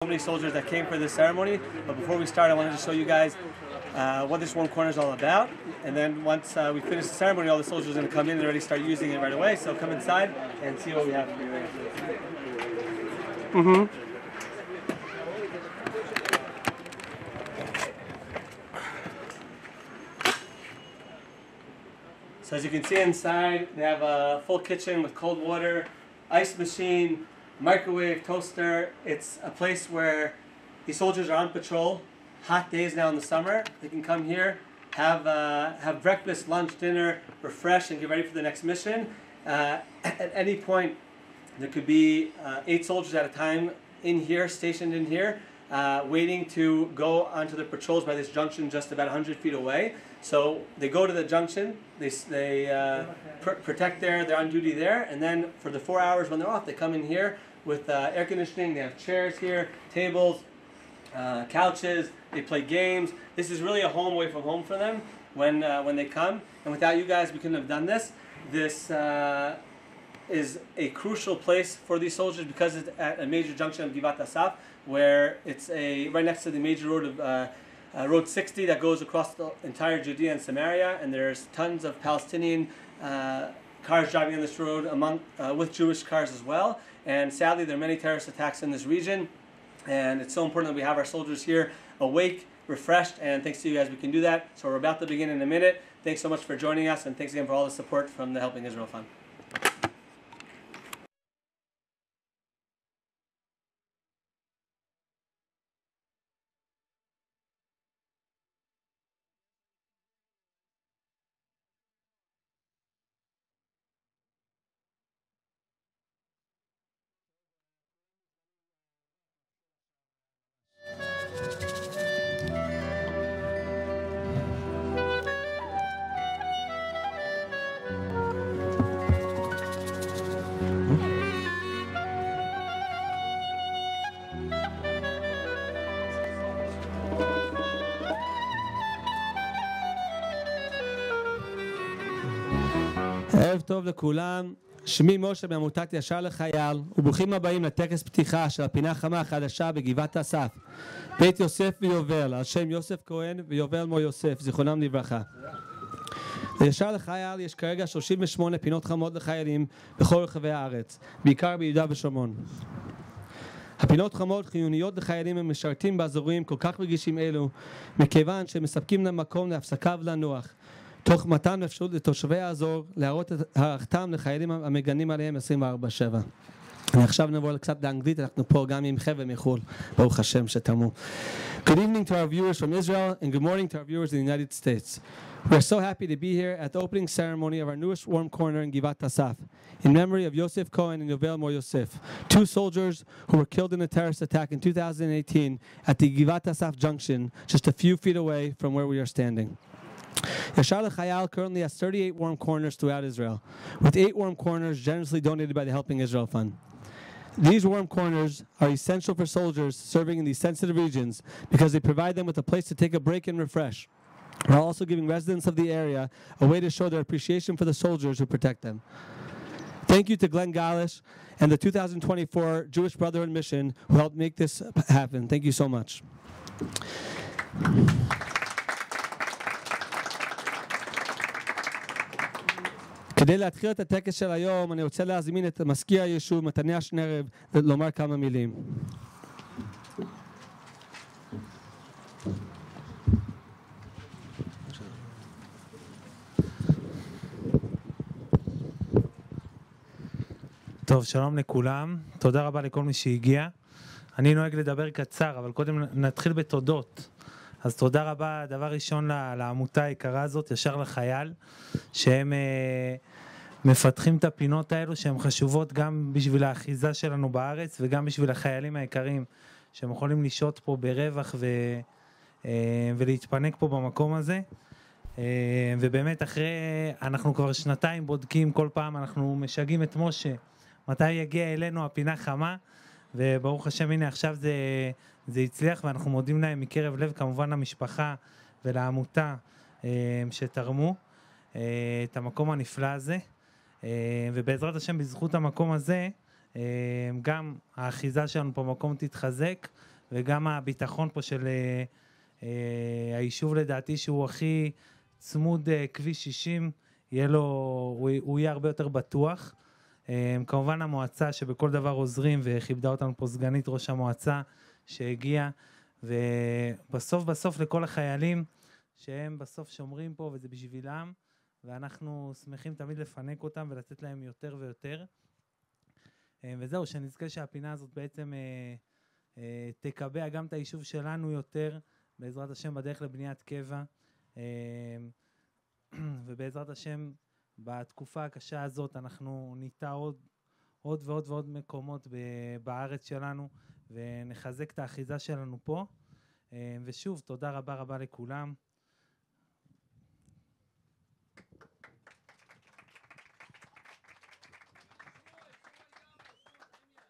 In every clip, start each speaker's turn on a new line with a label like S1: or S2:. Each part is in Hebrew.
S1: So many soldiers that came for this ceremony, but before we start I wanted to show you guys what this warm corner is all about, and then once we finish the ceremony all the soldiers are going to come in and already start using it right away, so come inside and see what we have for you right. So as you can see inside, they have a full kitchen with cold water, ice machine, microwave, toaster. It's a place where the soldiers are on patrol, hot days now in the summer. They can come here, have breakfast, lunch, dinner, refresh, and get ready for the next mission. At any point, there could be 8 soldiers at a time in here, stationed in here, waiting to go onto the patrols by this junction just about 100 feet away. So they go to the junction, they protect there, they're on duty there, and then for the 4 hours when they're off, they come in here with air conditioning. They have chairs here, tables, couches, they play games. This is really a home away from home for them when they come, and without you guys we couldn't have done this. This is a crucial place for these soldiers because it's at a major junction of Givat Asaf, where it's right next to the major road of Road 60 that goes across the entire Judea and Samaria, and there's tons of Palestinian cars driving on this road with Jewish cars as well. And sadly there are many terrorist attacks in this region, and it's so important that we have our soldiers here awake, refreshed, and thanks to you guys we can do that. So we're about to begin in a minute. Thanks so much for joining us, and thanks again for all the support from the Helping Israel Fund. ערב טוב לכולם, שמי משה מעמותת ישר לחייל, וברוכים הבאים לטקס פתיחה של הפינה חמה החדשה בגבעת אסף, בית יוסף ויובל, על שם יוסף כהן ויובל מו יוסף, זיכרונם לברכה. לישר לחייל יש כרגע 38 פינות חמות לחיילים בכל רחבי הארץ, בעיקר ביהודה ושומרון. הפינות חמות חיוניות לחיילים המשרתים באזורים כל כך רגישים אלו, מכיוון שמספקים להם מקום להפסקה ולנוח, תוך מתן אפשרות לתושבי האזור להראות את הערכתם לחיילים המגנים עליהם 24/7. עכשיו נעבור קצת לאנגלית, אנחנו פה גם עם חבר'ה מחו"ל, ברוך השם שתרמו. Good evening to our viewers from Israel, and good morning to our viewers in the United States. We are so happy to be here at the opening ceremony of our newest warm corner in Givat Asaf, in memory of Yosef Cohen and Yovel Mo Yosef, 2 soldiers who were killed in a terrorist attack in 2018 at the Givat Asaf junction, just a few feet away from where we are standing. Yashar L'Chayal currently has 38 warm corners throughout Israel, with 8 warm corners generously donated by the Helping Israel Fund. These warm corners are essential for soldiers serving in these sensitive regions because they provide them with a place to take a break and refresh, while also giving residents of the area a way to show their appreciation for the soldiers who protect them. Thank you to Glenn Galish and the 2024 Jewish Brotherhood Mission who helped make this happen. Thank you so much. כדי להתחיל את הטקס של היום, אני רוצה להזמין את מזכיר היישוב מתניה שנרב לומר כמה מילים.
S2: טוב, שלום לכולם. תודה רבה לכל מי שהגיע. אני נוהג לדבר קצר, אבל קודם נתחיל בתודות. אז תודה רבה, דבר ראשון לעמותה היקרה הזאת, ישר לחייל, שהם מפתחים את הפינות האלו, שהן חשובות גם בשביל האחיזה שלנו בארץ, וגם בשביל החיילים היקרים, שהם יכולים לשהות פה ברווח ולהתפנק פה במקום הזה. ובאמת אנחנו כבר 2 בודקים, כל פעם אנחנו משגעים את משה, מתי יגיע אלינו הפינה חמה, וברוך השם, הנה עכשיו זה הצליח, ואנחנו מודים להם מקרב לב, כמובן למשפחה ולעמותה שתרמו את המקום הנפלא הזה, ובעזרת השם בזכות המקום הזה גם האחיזה שלנו פה במקום תתחזק, וגם הביטחון פה של היישוב לדעתי שהוא הכי צמוד כביש 60, הוא יהיה הרבה יותר בטוח. כמובן המועצה שבכל דבר עוזרים, וכיבדה אותנו פה סגנית ראש המועצה שהגיעה, ובסוף לכל החיילים שהם בסוף שומרים פה וזה בשבילם, ואנחנו שמחים תמיד לפנק אותם ולתת להם יותר ויותר. וזהו, שנזכה שהפינה הזאת בעצם תקבע גם את היישוב שלנו יותר, בעזרת השם בדרך לבניית קבע, ובעזרת השם בתקופה הקשה הזאת אנחנו ניטע עוד ועוד מקומות בארץ שלנו, ונחזק את האחיזה שלנו פה. ושוב, תודה רבה לכולם.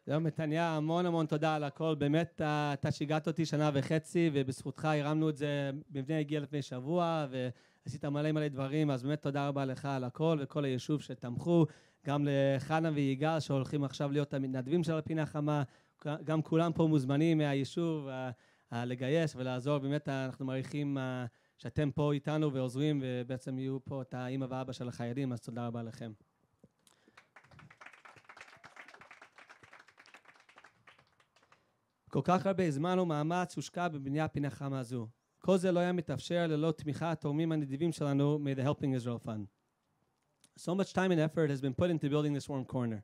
S1: זהו, מתניה, המון תודה על הכל. באמת, אתה שיגעת אותי 1.5 שנה, ובזכותך הרמנו את זה. מבנה הגיע לפני שבוע, ועשית מלא דברים, אז באמת תודה רבה לך על הכל, וכל היישוב שתמכו, גם לחנה ויגאל שהולכים עכשיו להיות המתנדבים של הפינה חמה, גם כולם פה מוזמנים מהיישוב לגייס ולעזור. באמת אנחנו מעריכים שאתם פה איתנו ועוזרים, ובעצם יהיו פה את האמא ואבא של החיילים, אז תודה רבה לכם. כל כך הרבה זמן ומאמץ הושקע בבניית פינה חמה זו. כל זה לא היה מתאפשר ללא תמיכה התורמים הנדיבים שלנו מ-The Helping Israel Fund. So much time and effort has been put into building this warm corner.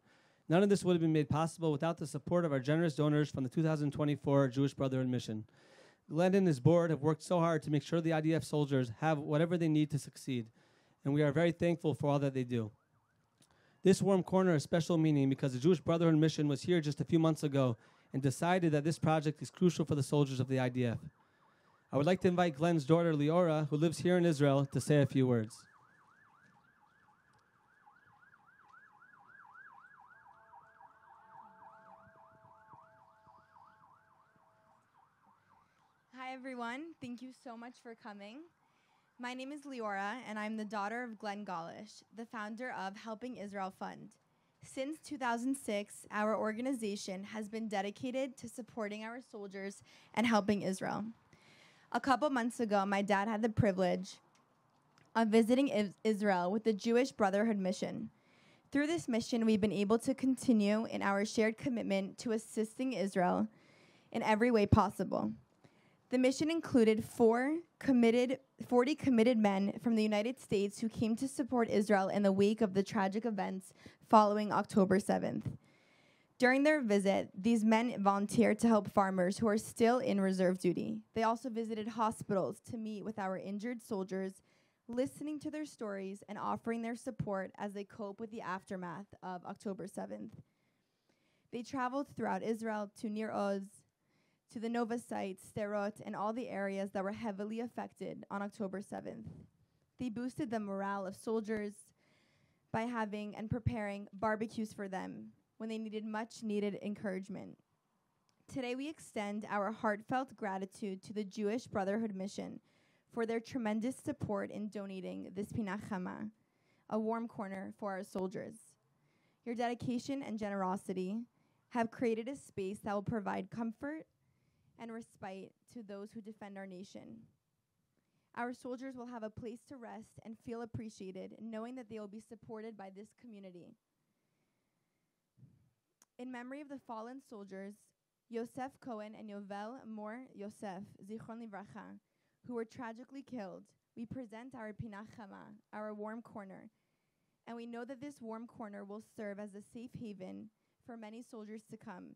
S1: None of this would have been made possible without the support of our generous donors from the 2024 Jewish Brotherhood Mission. Glenn and his board have worked so hard to make sure the IDF soldiers have whatever they need to succeed, and we are very thankful for all that they do. This warm corner has special meaning because the Jewish Brotherhood Mission was here just a few months ago and decided that this project is crucial for the soldiers of the IDF. I would like to invite Glenn's daughter, Leora, who lives here in Israel, to say a few words.
S3: Hi, everyone. Thank you so much for coming. My name is Leora, and I'm the daughter of Glenn Golish, the founder of Helping Israel Fund. Since 2006, our organization has been dedicated to supporting our soldiers and helping Israel. A couple months ago, my dad had the privilege of visiting Israel with the Jewish Brotherhood Mission. Through this mission, we've been able to continue in our shared commitment to assisting Israel in every way possible. The mission included 40 committed men from the United States who came to support Israel in the wake of the tragic events following October 7th. During their visit, these men volunteered to help farmers who are still in reserve duty. They also visited hospitals to meet with our injured soldiers, listening to their stories and offering their support as they cope with the aftermath of October 7th. They traveled throughout Israel to Nir Oz, to the Nova site, Sderot, and all the areas that were heavily affected on October 7th. They boosted the morale of soldiers by having and preparing barbecues for them when they needed much needed encouragement. Today we extend our heartfelt gratitude to the Jewish Brotherhood Mission for their tremendous support in donating this Pinach Chama, a warm corner for our soldiers. Your dedication and generosity have created a space that will provide comfort and respite to those who defend our nation. Our soldiers will have a place to rest and feel appreciated, knowing that they will be supported by this community. In memory of the fallen soldiers, Yosef Cohen and Yovel Mor Yosef, Zichron Livracha, who were tragically killed, we present our Pinach Chama, our warm corner, and we know that this warm corner will serve as a safe haven for many soldiers to come.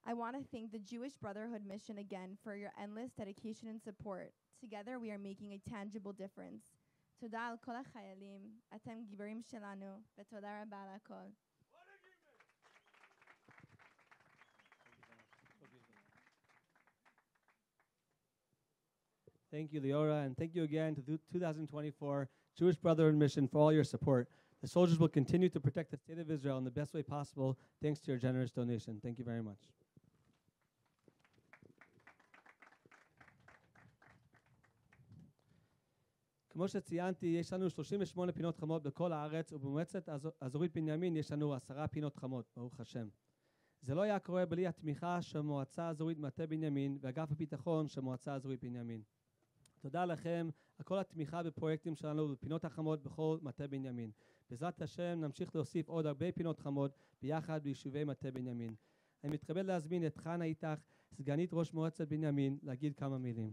S3: I want to thank the Jewish Brotherhood Mission again for your endless dedication and support. Together we are making a tangible difference. Toda al kol hachayalim, atem giborim shelanu, v'toda rabba al hakol.
S1: Thank you, Leora, and thank you again to the 2024 Jewish Brotherhood Mission for all your support. The soldiers will continue to protect the state of Israel in the best way possible, thanks to your generous donation. Thank you very much. כמו שציינתי, יש לנו 38 פינות חמות בכל הארץ, ובמועצת אזורית בנימין יש לנו 10 פינות חמות, ברוך השם. זה לא היה קורה בלי התמיכה של מועצה אזורית מטה בנימין ואגף הביטחון של מועצה אזורית בנימין. תודה לכם על כל התמיכה בפרויקטים שלנו ובפינות החמות בכל מטה בנימין. בעזרת השם נמשיך להוסיף עוד הרבה פינות חמות ביחד ביישובי מטה בנימין. אני מתכבד להזמין את חנה איתך, סגנית ראש מועצת בנימין, להגיד כמה מילים.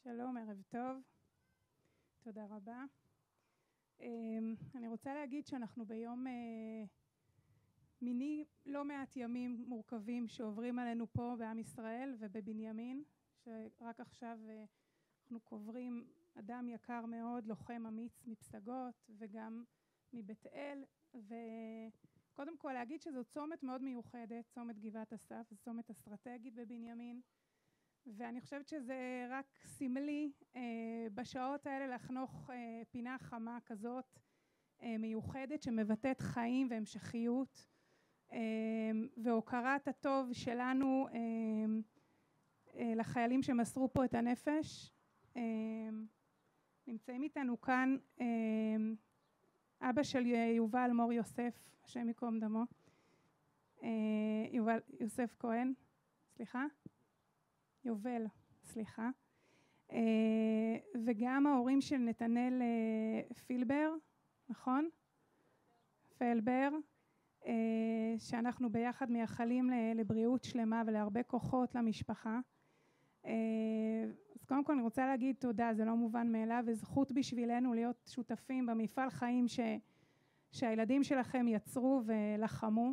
S4: שלום, ערב טוב. תודה רבה. אני רוצה להגיד שאנחנו ביום מיני לא מעט ימים מורכבים שעוברים עלינו פה בעם ישראל ובבנימין, שרק עכשיו אנחנו קוברים אדם יקר מאוד, לוחם אמיץ מפסגות וגם מבית אל, וקודם כל להגיד שזו צומת מאוד מיוחדת, צומת גבעת אסף, זו צומת אסטרטגית בבנימין, ואני חושבת שזה רק סמלי בשעות האלה לחנוך פינה חמה כזאת מיוחדת שמבטאת חיים והמשכיות והוקרת הטוב שלנו לחיילים שמסרו פה את הנפש. נמצאים איתנו כאן אבא של יובל מור יוסף, השם ייקום דמו, יובל יוסף כהן, יובל, וגם ההורים של נתנאל פילבר, נכון? פלבר, שאנחנו ביחד מייחלים לבריאות שלמה ולהרבה כוחות למשפחה. אז קודם כל אני רוצה להגיד תודה, זה לא מובן מאליו, וזכות בשבילנו להיות שותפים במפעל חיים שהילדים שלכם יצרו ולחמו.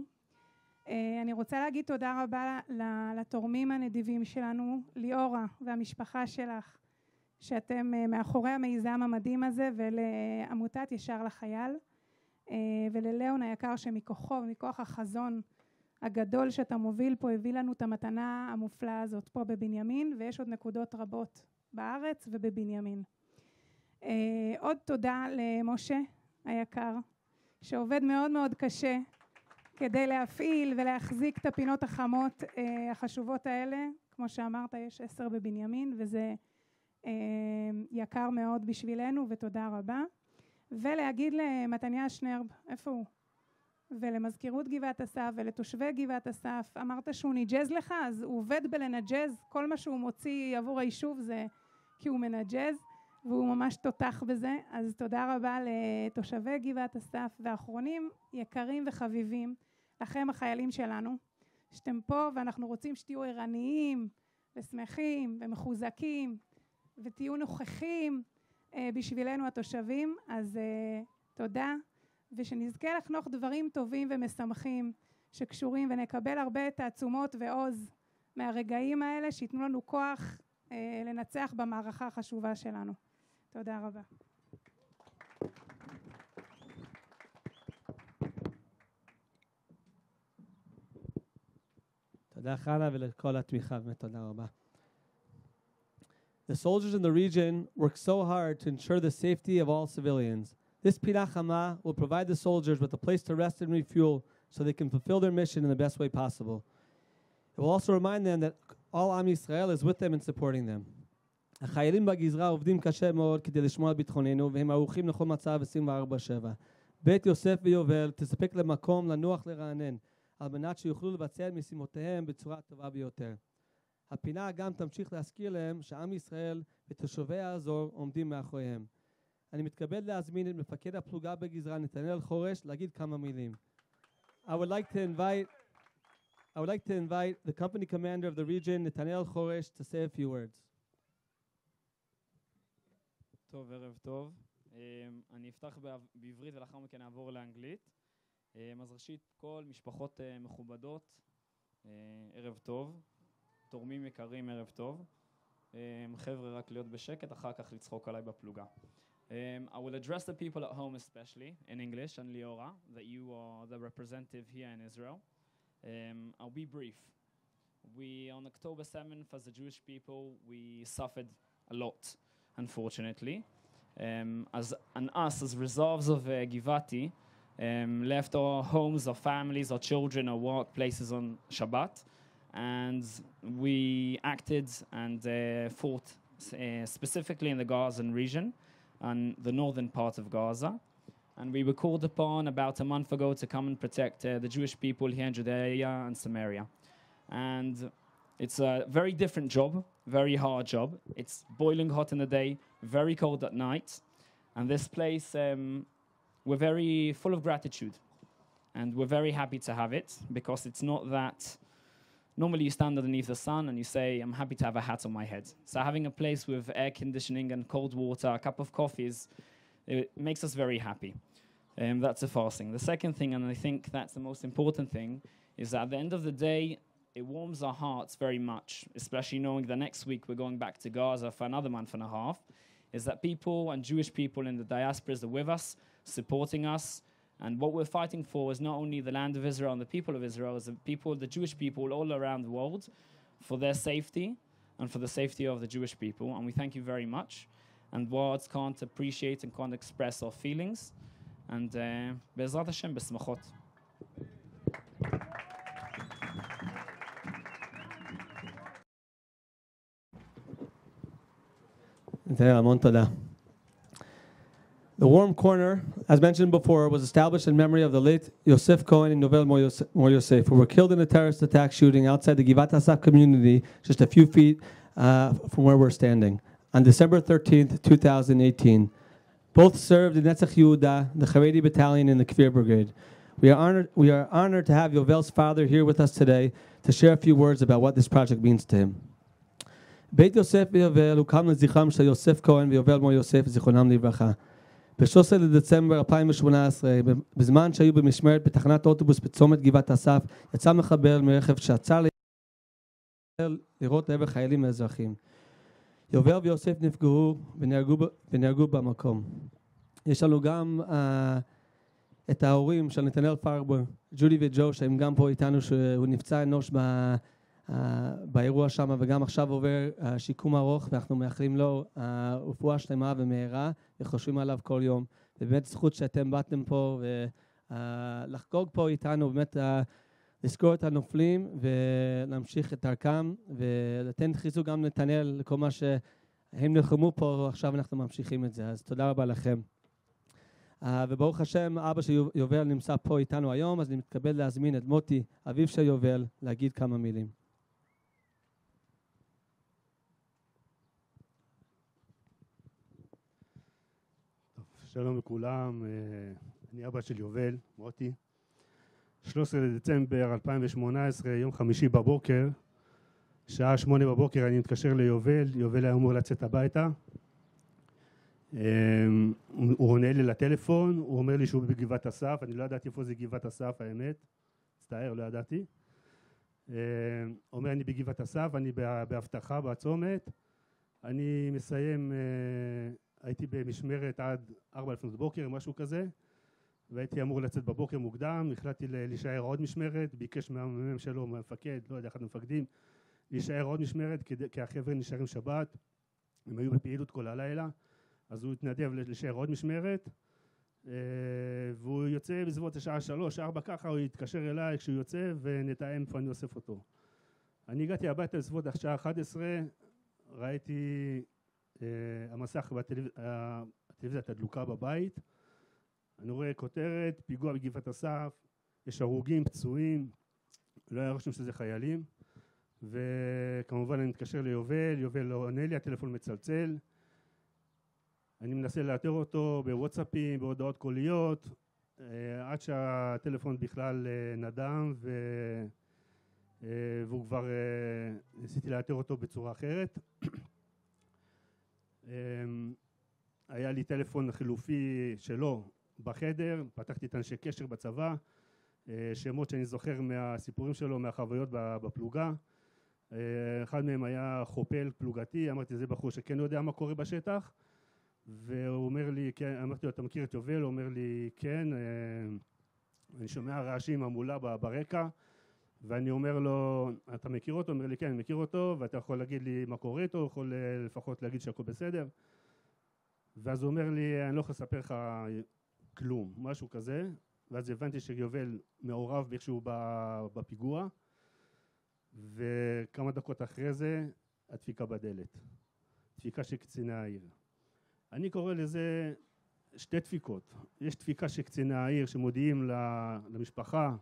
S4: אני רוצה להגיד תודה רבה לתורמים הנדיבים שלנו, ליאורה והמשפחה שלך, שאתם מאחורי המיזם המדהים הזה, ולעמותת ישר לחייל, וללאון היקר שמכוחו ומכוח החזון הגדול שאתה מוביל פה, הביא לנו את המתנה המופלאה הזאת פה בבנימין, ויש עוד נקודות רבות בארץ ובבנימין. עוד תודה למשה היקר, שעובד מאוד מאוד קשה, כדי להפעיל ולהחזיק את הפינות החמות החשובות האלה. כמו שאמרת, יש 10 בבנימין, וזה יקר מאוד בשבילנו, ותודה רבה. ולהגיד למתניה שנרב, איפה הוא? ולמזכירות גבעת אסף ולתושבי גבעת אסף, אמרת שהוא ניג'ז לך, אז הוא עובד בלנג'ז, כל מה שהוא מוציא עבור היישוב זה כי הוא מנג'ז, והוא ממש תותח בזה. אז תודה רבה לתושבי גבעת אסף, ואחרונים יקרים וחביבים, לכם החיילים שלנו, שאתם פה ואנחנו רוצים שתהיו ערניים ושמחים ומחוזקים, ותהיו נוכחים בשבילנו התושבים. אז תודה, ושנזכה לחנוך דברים טובים ומשמחים שקשורים, ונקבל הרבה תעצומות ועוז מהרגעים האלה, שיתנו לנו כוח לנצח במערכה החשובה שלנו. תודה רבה.
S1: תודה חנה ולכל התמיכה, באמת תודה רבה. The soldiers in the region work so hard to ensure the safety of all civilians. This Pinach Hama will provide the soldiers with a place to rest and refuel so they can fulfill their mission in the best way possible. It will also remind them that all Am Yisrael is with them and supporting them. החיילים בגזרה עובדים קשה מאוד כדי לשמור על ביטחוננו, והם ערוכים לכל מצב 24/7. בית יוסף ויובל תספק למקום לנוח לרענן, על מנת שיוכלו לבצע את משימותיהם בצורה הטובה ביותר. הפינה גם תמשיך להזכיר להם שעם ישראל ותושבי האזור עומדים מאחוריהם. אני מתכבד להזמין את מפקד הפלוגה בגזרה נתנאל חורש להגיד כמה מילים. I would like to invite the company commander of the region, Nathaniel Choresh, to say a few words.
S5: טוב, ערב טוב. אני אפתח בעברית ולאחר מכן נעבור לאנגלית. אז ראשית, כל משפחות מכובדות, ערב טוב. תורמים יקרים, ערב טוב. חבר'ה, רק להיות בשקט, אחר כך לצחוק עליי בפלוגה. I will address the people at home especially in English and Liora, that you are the representative here in Israel. I'll be brief. On October 7th, as the Jewish people, we suffered a lot, unfortunately. As reserves of Givati, left our homes, our families, our children, our workplaces on Shabbat, and we acted and fought specifically in the Gazan region and the northern part of Gaza. And we were called upon about a month ago to come and protect the Jewish people here in Judea and Samaria. And it's a very different job, very hard job. It's boiling hot in the day, very cold at night. And this place, we're very full of gratitude. And we're very happy to have it, because it's not that normally you stand underneath the sun and you say, I'm happy to have a hat on my head. So having a place with air conditioning and cold water, a cup of coffee, it makes us very happy. That's the first thing. The second thing, and I think that's the most important thing, is that at the end of the day, it warms our hearts very much, especially knowing that next week we're going back to Gaza for another month and a half, is that people and Jewish people in the diasporas are with us, supporting us. And what we're fighting for is not only the land of Israel and the people of Israel, it's the Jewish people all around the world, for their safety and for the safety of the Jewish people. And we thank you very much. And words can't appreciate and can't express our feelings. And Be'ezrat Hashem, b'smachot.
S1: המון תודה. The Warm Corner, as mentioned before, was established in memory of the late Yosef Cohen and Yovel Mor Yosef, who were killed in a terrorist attack shooting outside the Givat Asaf community, just a few feet from where we're standing, on December 13th, 2018. Both served in Netzach Yehuda, the Haredi battalion in the Kfir Brigade. We are honored to have Yovel's father here with us today to share a few words about what this project means to him. בית יוסף ויובל הוקם לזכרם של יוסף כהן ויובל מור יוסף, זיכרונם לברכה. ב-13 לדצמבר 2018, בזמן שהיו במשמרת בתחנת אוטובוס בצומת גבעת אסף, יצא מחבל מרכב שעצר לראות לעבר חיילים ואזרחים. יובל ויוסף נפגעו ונהרגו במקום. יש לנו גם את ההורים של נתנאל פרבר, ג'ודי וג'ו, שהם גם פה איתנו, שהוא נפצע אנוש באירוע שם, וגם עכשיו עובר שיקום ארוך, ואנחנו מאחלים לו רפואה שלמה ומהירה, וחושבים עליו כל יום. ובאמת זכות שאתם באתם פה ולחגוג פה איתנו, באמת לזכור את הנופלים ולהמשיך את דרכם, ולתן חיזוק גם נתנאל לכל מה שהם נלחמו פה, עכשיו אנחנו ממשיכים את זה. אז תודה רבה לכם. וברוך השם, אבא של יובל נמצא פה איתנו היום, אז אני מתכבד להזמין את מוטי, אביו של יובל, להגיד כמה מילים.
S6: שלום לכולם, אני אבא של יובל, מוטי. 13 לדצמבר 2018, יום חמישי בבוקר, שעה 8 בבוקר אני מתקשר ליובל, יובל היה אמור לצאת הביתה. הוא עונה לי לטלפון, הוא אומר לי שהוא בגבעת אסף, אני לא ידעתי איפה זה גבעת אסף, האמת, מצטער, לא ידעתי. אומר אני בגבעת אסף, אני בהבטחה בצומת, אני מסיים, הייתי במשמרת עד 4 לפנות בוקר, משהו כזה, והייתי אמור לצאת בבוקר מוקדם, החלטתי להישאר עוד משמרת, ביקש מהמ"מ שלו, מהמפקד, לא יודע, אחד המפקדים, להישאר עוד משמרת, כי החבר'ה נשארים שבת, הם היו בפעילות כל הלילה, אז הוא התנדב להישאר עוד משמרת, והוא יוצא בסביבות השעה 3-4 ככה, הוא יתקשר אליי כשהוא יוצא, ונתאם איפה אני אוסף אותו. אני הגעתי הביתה בסביבות השעה 11, ראיתי המסך הטלוויזיה התדלוקה בבית, אני רואה כותרת, פיגוע בגבעת אסף, יש הרוגים, פצועים, לא היה רושם שזה חיילים, וכמובן אני מתקשר ליובל, יובל לא עונה לי, הטלפון מצלצל, אני מנסה לאתר אותו בוואטסאפים, בהודעות קוליות, עד שהטלפון בכלל נדם, והוא כבר, ניסיתי לאתר אותו בצורה אחרת. היה לי טלפון חילופי שלו בחדר, פתחתי את אנשי קשר בצבא, שמות שאני זוכר מהסיפורים שלו, מהחוויות בפלוגה. אחד מהם היה חופל פלוגתי, אמרתי זה בחור שכן יודע מה קורה בשטח, והוא אומר לי, כן, אמרתי לו אתה מכיר את יובל? הוא אומר לי כן, אני שומע רעשים המולה ברקע, ואני אומר לו אתה מכיר אותו? הוא אומר לי כן, אני מכיר אותו, ואתה יכול להגיד לי מה קורה איתו, יכול לפחות להגיד שהכל בסדר. ואז הוא אומר לי אני לא יכול לספר לך כלום, משהו כזה, ואז הבנתי שיובל מעורב באיכשהו בפיגוע, וכמה דקות אחרי זה הדפיקה בדלת. דפיקה של קציני העיר. אני קורא לזה שתי דפיקות. יש דפיקה של קציני העיר שמודיעים למשפחה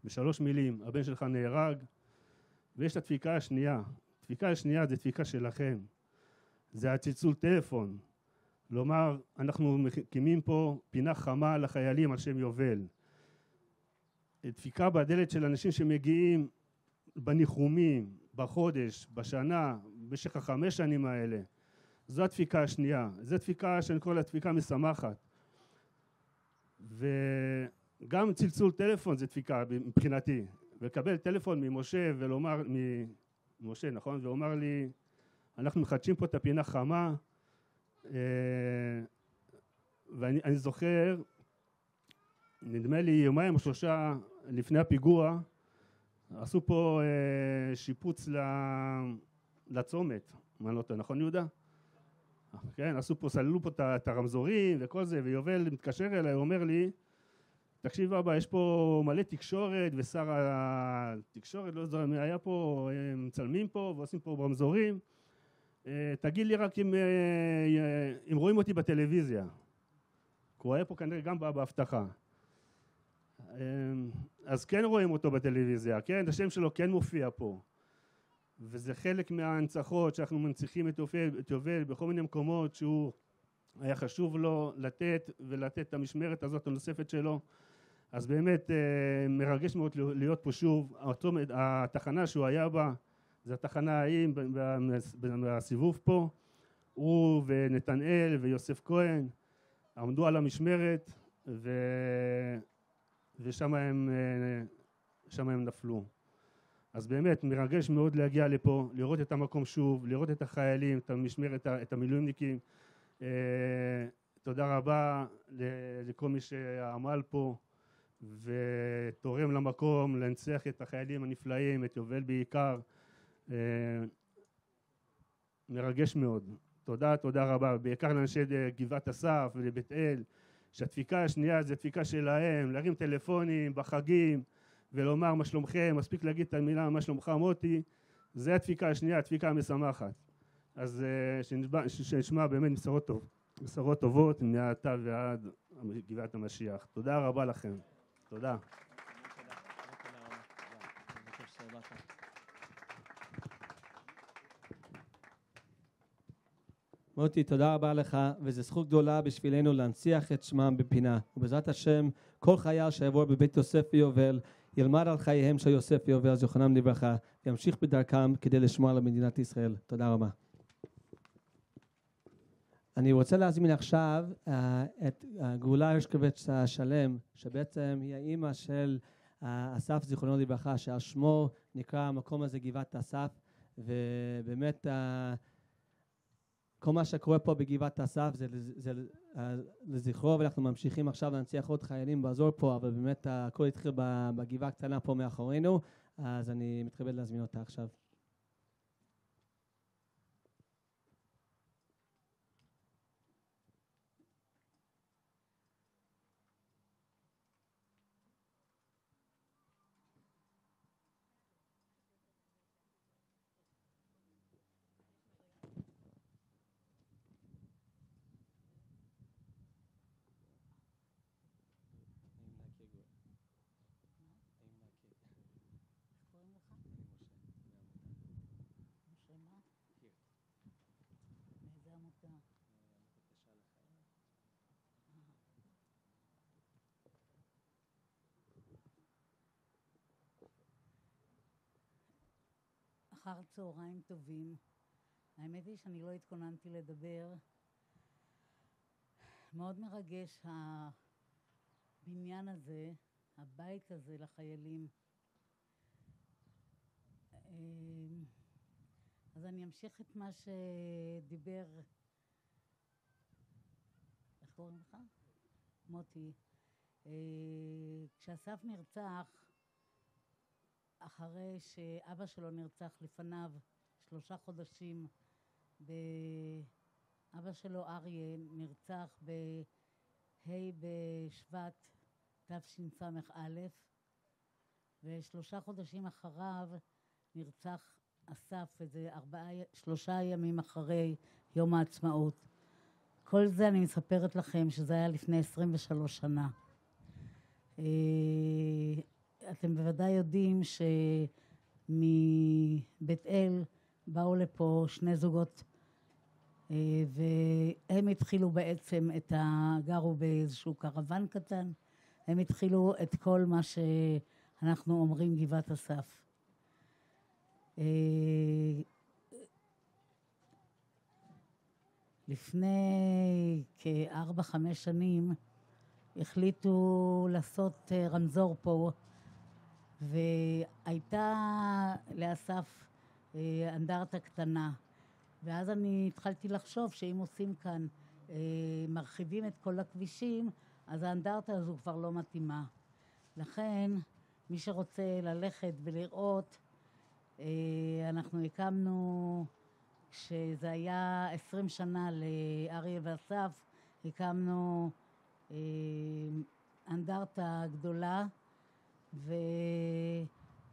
S6: בשלוש מילים, הבן שלך נהרג, ויש את הדפיקה השנייה. הדפיקה השנייה זה דפיקה שלכם. זה הצלצול טלפון. לומר, אנחנו מקימים פה פינה חמה לחיילים על שם יובל. דפיקה בדלת של אנשים שמגיעים בניחומים, בחודש, בשנה, במשך 5 שנים האלה. זו הדפיקה השנייה. זו דפיקה שאני קורא לה דפיקה משמחת. וגם צלצול טלפון זה דפיקה מבחינתי. ולקבל טלפון ממשה ולומר, ממשה, נכון? ואומר לי, אנחנו מחדשים פה את הפינה חמה, ואני זוכר, נדמה לי יומיים או 3 לפני הפיגוע, עשו פה שיפוץ לצומת, מה לא טוב, נכון יהודה? כן, עשו פה, סללו פה את הרמזורים וכל זה, ויובל מתקשר אליי, הוא אומר לי, תקשיב אבא, יש פה מלא תקשורת, ושר התקשורת, לא יודע, היה פה, מצלמים פה ועושים פה רמזורים, תגיד לי רק אם רואים אותי בטלוויזיה. כי הוא היה פה כנראה גם בהבטחה. אז כן רואים אותו בטלוויזיה, כן, השם שלו כן מופיע פה. וזה חלק מההנצחות שאנחנו מנציחים את יובל בכל מיני מקומות שהוא היה חשוב לו לתת ולתת את המשמרת הזאת הנוספת שלו. אז באמת מרגש מאוד להיות פה שוב. התחנה שהוא היה בה, זה התחנה ההיא בסיבוב פה. הוא ונתנאל ויוסף כהן עמדו על המשמרת ושם הם נפלו. אז באמת מרגש מאוד להגיע לפה, לראות את המקום שוב, לראות את החיילים, את המשמרת, את המילואימניקים. תודה רבה לכל מי שעמל פה ותורם למקום, להנציח את החיילים הנפלאים, את יובל בעיקר. מרגש מאוד. תודה רבה. בעיקר לאנשי גבעת אסף ולבית אל, שהדפיקה השנייה זה דפיקה שלהם, להרים טלפונים בחגים ולומר מה שלומכם, מספיק להגיד את המילה מה שלומך מוטי, זה הדפיקה השנייה, הדפיקה המשמחת. אז שנשמע באמת בשורות טובות מעתה ועד גבעת המשיח. תודה רבה לכם. תודה.
S1: מוטי, תודה רבה לך, וזו זכות גדולה בשבילנו להנציח את שמם בפינה. ובעזרת השם, כל חייל שיעבור בבית יוסף ויובל, ילמד על חייהם של יוסף ויובל, זיכרונם לברכה, וימשיך בדרכם כדי לשמור על מדינת ישראל. תודה רבה. אני רוצה להזמין עכשיו את גאולה הרשקוביץ השלם, שבעצם היא האימא של אסף זיכרונו לברכה, שעל שמו נקרא המקום הזה גבעת אסף, ובאמת כל מה שקורה פה בגבעת אסף זה לזכרו, ואנחנו ממשיכים עכשיו להנציח עוד חיילים באזור פה, אבל באמת הכל התחיל בגבעה הקטנה פה מאחורינו, אז אני מתכבד להזמין אותה עכשיו.
S7: אחר צהריים טובים. האמת היא שאני לא התכוננתי לדבר. מאוד מרגש הבניין הזה, הבית הזה לחיילים. אז אני אמשיך את מה שדיבר, איך קוראים לך? מוטי. כשאסף נרצח, אחרי שאבא שלו נרצח לפניו 3 חודשים, אבא שלו אריה נרצח בשבט תשס"א, ו3 חודשים אחריו נרצח אסף, איזה 3 ימים אחרי יום העצמאות. כל זה אני מספרת לכם שזה היה לפני 23 שנה. אתם בוודאי יודעים שמבית אל באו לפה 2 זוגות, והם התחילו בעצם גרו באיזשהו קרוון קטן, הם התחילו את כל מה שאנחנו אומרים גבעת אסף. לפני כ4-5 שנים החליטו לעשות רמזור פה, והייתה לאסף אנדרטה קטנה, ואז אני התחלתי לחשוב שאם עושים כאן, מרחיבים את כל הכבישים, אז האנדרטה הזו כבר לא מתאימה. לכן מי שרוצה ללכת ולראות, אנחנו הקמנו, כשזה היה 20 שנה לאריה ואסף, הקמנו אנדרטה גדולה,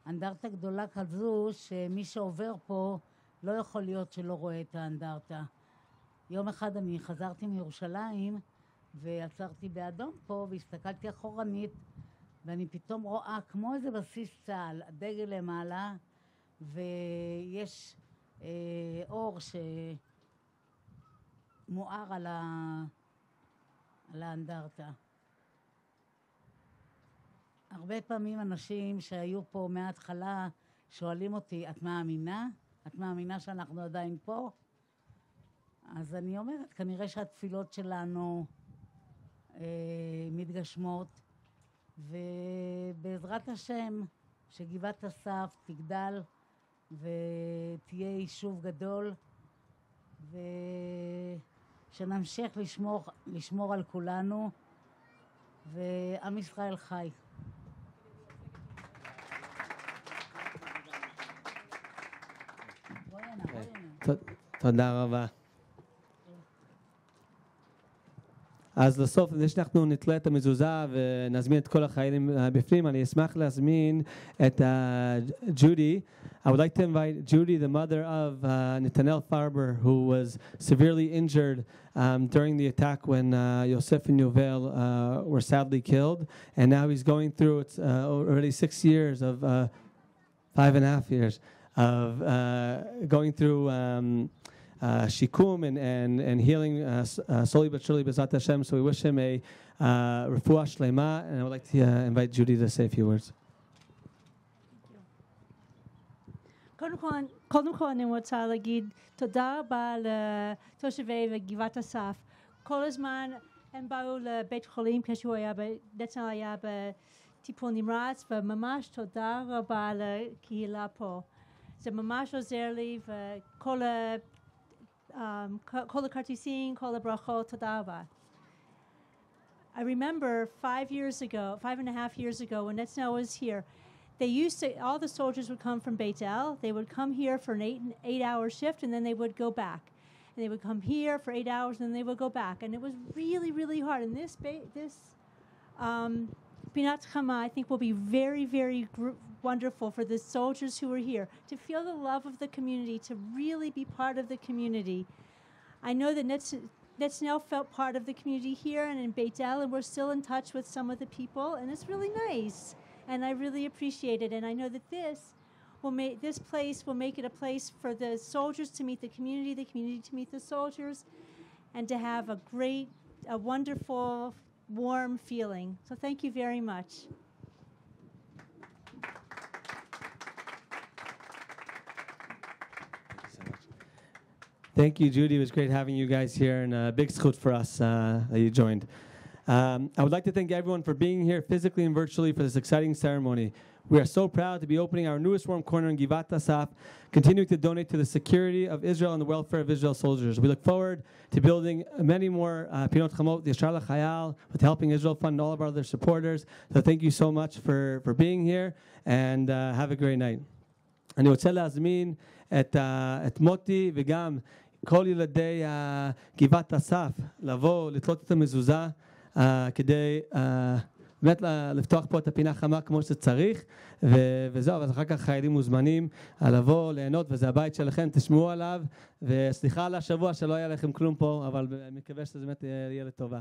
S7: ואנדרטה גדולה כזו שמי שעובר פה לא יכול להיות שלא רואה את האנדרטה. יום אחד אני חזרתי מירושלים ועצרתי באדום פה והסתכלתי אחורנית, ואני פתאום רואה כמו איזה בסיס צה"ל, הדגל למעלה, ויש אור שמואר על האנדרטה. הרבה פעמים אנשים שהיו פה מההתחלה שואלים אותי, את מאמינה? את מאמינה שאנחנו עדיין פה? אז אני אומרת, כנראה שהתפילות שלנו מתגשמות, ובעזרת השם שגבעת אסף תגדל ותהיה יישוב גדול, ושנמשיך לשמור על כולנו, ועם ישראל חי.
S1: תודה רבה. אז לסוף, לפני שאנחנו נתלה את המזוזה ונזמין את כל החיילים בפנים, אני אשמח להזמין את ג'ודי. I would like to invite Judy, the mother of Netanel Farber, who was severely injured during the attack when Yosef and Yovel were sadly killed. And now he's going through, it's already 6 years of, 5.5 years of going through shikum and healing slowly but surely b'ezrat Hashem. So we wish him a refuah shlema, and I would like to invite Judy to say a few words.
S8: קודם כל אני רוצה להגיד תודה רבה לתושבי וגבעת אסף. כל הזמן הם באו לבית חולים נתנאל היה בטיפול נמרץ, וממש תודה רבה לקהילה פה. זה ממש עוזר לי, וכל הכרטיסים, כל הברכות, תודה רבה. I remember 5.5 years ago, when Netanel was here, all the soldiers would come from Beit El. They would come here for an 8-hour shift, and then they would go back. And they would come here for 8 hours, and then they would go back. And it was really, really hard. And this Pinat Chama, I think, will be very, very wonderful for the soldiers who are here, to feel the love of the community, to really be part of the community. I know that Netanel felt part of the community here and in Beit El, and we're still in touch with some of the people, and it's really nice. And I really appreciate it. And I know that this place will make it a place for the soldiers to meet the community to meet the soldiers, and to have a wonderful, warm feeling. So thank you very much.
S1: Thank you, Judy. It was great having you guys here, and a big zchut for us that you joined. I would like to thank everyone for being here physically and virtually for this exciting ceremony. We are so proud to be opening our newest warm corner in Givat Asaf, continuing to donate to the security of Israel and the welfare of Israel's soldiers. We look forward to building many more Pinot Chamot, the Yashar L'Chayal, with Helping Israel Fund and all of our other supporters. So thank you so much for being here, and have a great night. אני רוצה להזמין את מוטי וגם כל ילדי גבעת אסף לבוא, לתלות את המזוזה, כדי באמת לפתוח פה את הפינה חמה כמו שצריך, וזהו, אז אחר כך חיילים מוזמנים לבוא, ליהנות, וזה הבית שלכם, תשמעו עליו, וסליחה על השבוע שלא היה לכם כלום פה, אבל אני מקווה שזה באמת יהיה לטובה.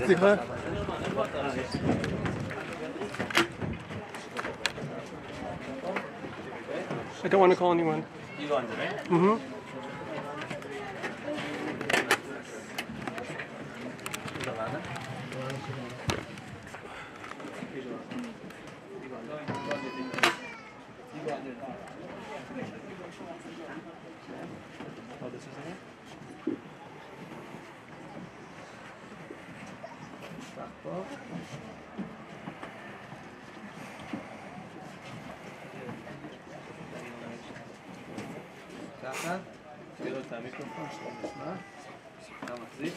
S9: סליחה. I don't want to call anyone.
S10: You going to me?
S9: Mm-hmm.
S10: Oh, this is it? ככה, תראו את המיקרופון שלו נשמע, אתה מחזיק.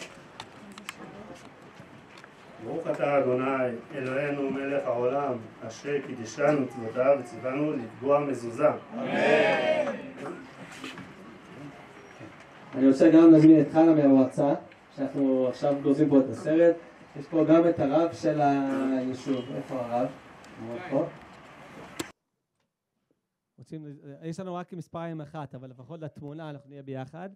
S6: ברוך אתה אדוני, אלוהינו מלך העולם, אשר קידשנו מצוותיו וציוונו לפגוע מזוזה.
S1: אני רוצה גם להזמין את חנה מהמועצה, שאנחנו עכשיו גוזים פה את הסרט. יש פה גם את הרב של היישוב. איפה הרב? פה. יש לנו רק מספרים אחת, אבל לפחות לתמונה אנחנו נהיה ביחד.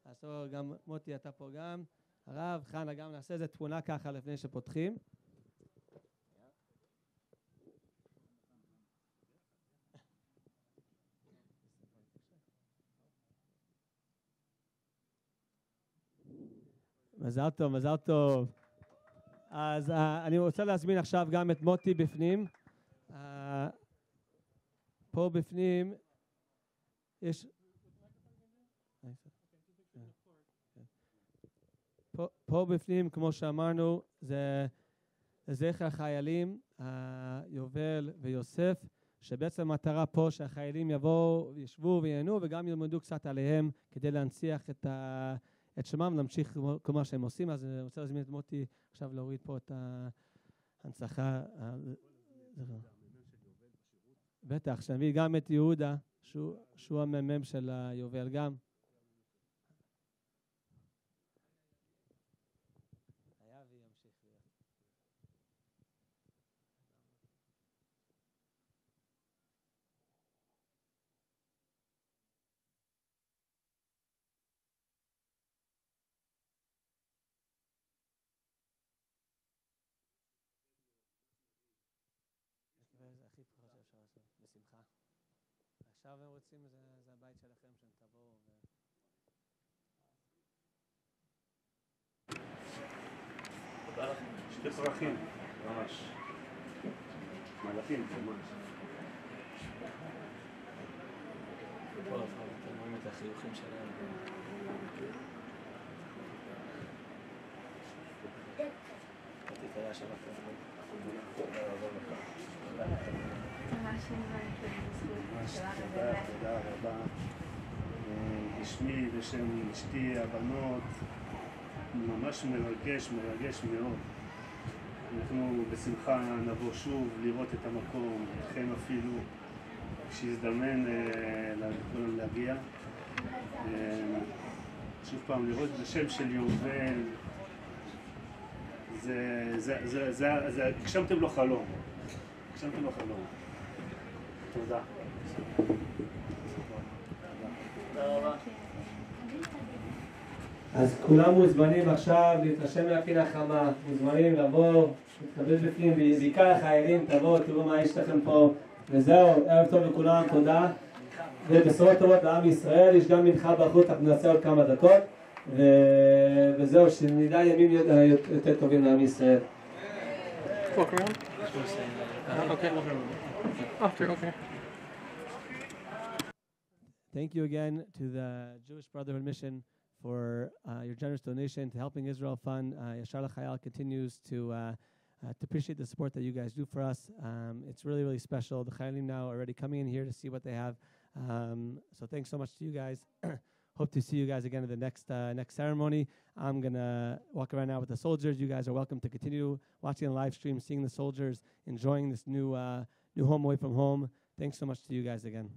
S1: אז גם מוטי אתה פה גם, הרב, חנה גם, נעשה איזה תמונה ככה לפני שפותחים. מזל טוב, מזל טוב. אז אני רוצה להזמין עכשיו גם את מוטי בפנים. פה בפנים יש... פה בפנים, כמו שאמרנו, זה זכר החיילים, יובל ויוסף, שבעצם המטרה פה שהחיילים יבואו, ישבו ויהנו, וגם ילמדו קצת עליהם כדי להנציח את שמם, להמשיך כל מה שהם עושים. אז אני רוצה להזמין את מוטי עכשיו להוריד פה את ההנצחה. בטח, שנביא גם את יהודה, שהוא הממ"מ של היובל גם. בשמחה. עכשיו הם רוצים, זה הבית שלכם, שהם תבואו.
S6: תודה לכם. שתי פרחים, ממש. מלאכים, ממש.
S1: פה אתם רואים את החיוכים שלהם. תתהיה שבא כזה.
S6: תודה רבה. בשמי, בשם אשתי, הבנות, ממש מרגש מאוד. אנחנו בשמחה נבוא שוב לראות את המקום, אתכם אפילו, כשיזדמן לכולם להגיע. שוב פעם, לראות את השם של יובל, הגשמתם לו חלום. תודה.
S1: אז כולם מוזמנים עכשיו להתרשם מהפינה חמה, מוזמנים לבוא, להתקבל בפנים, בעיקר החיילים, תבואו, תראו מה יש לכם פה, וזהו, ערב טוב לכולם, תודה. ובשורות טובות לעם ישראל, יש גם מנחה בחוץ, אנחנו נעשה עוד כמה דקות, וזהו, שנדע ימים יותר טובים לעם ישראל.
S9: Okay.
S1: Thank you again to the Jewish Brotherhood Mission for your generous donation to Helping Israel Fund. Yashar L'Chayal continues to appreciate the support that you guys do for us. It's really, really special. The Chayalim now are already coming in here to see what they have. So thanks so much to you guys. Hope to see you guys again at the next ceremony. I'm going to walk around now with the soldiers. You guys are welcome to continue watching the live stream, seeing the soldiers, enjoying this new new home away from home. Thanks so much to you guys again.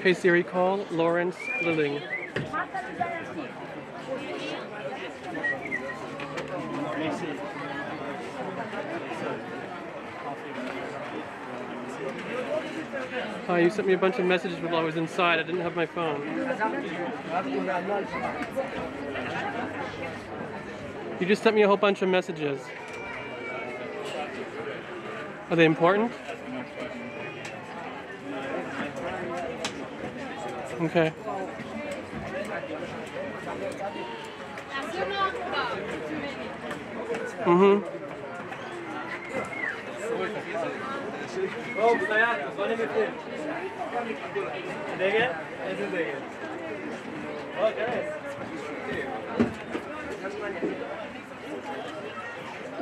S9: Hey Siri, call Lawrence Lilling. Hi, you sent me a bunch of messages while I was inside. I didn't have my phone. You just sent me a whole bunch of messages. Are they important? Okay. Mm-hmm.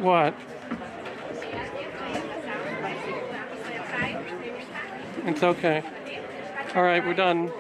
S9: What? It's okay. All right, we're done.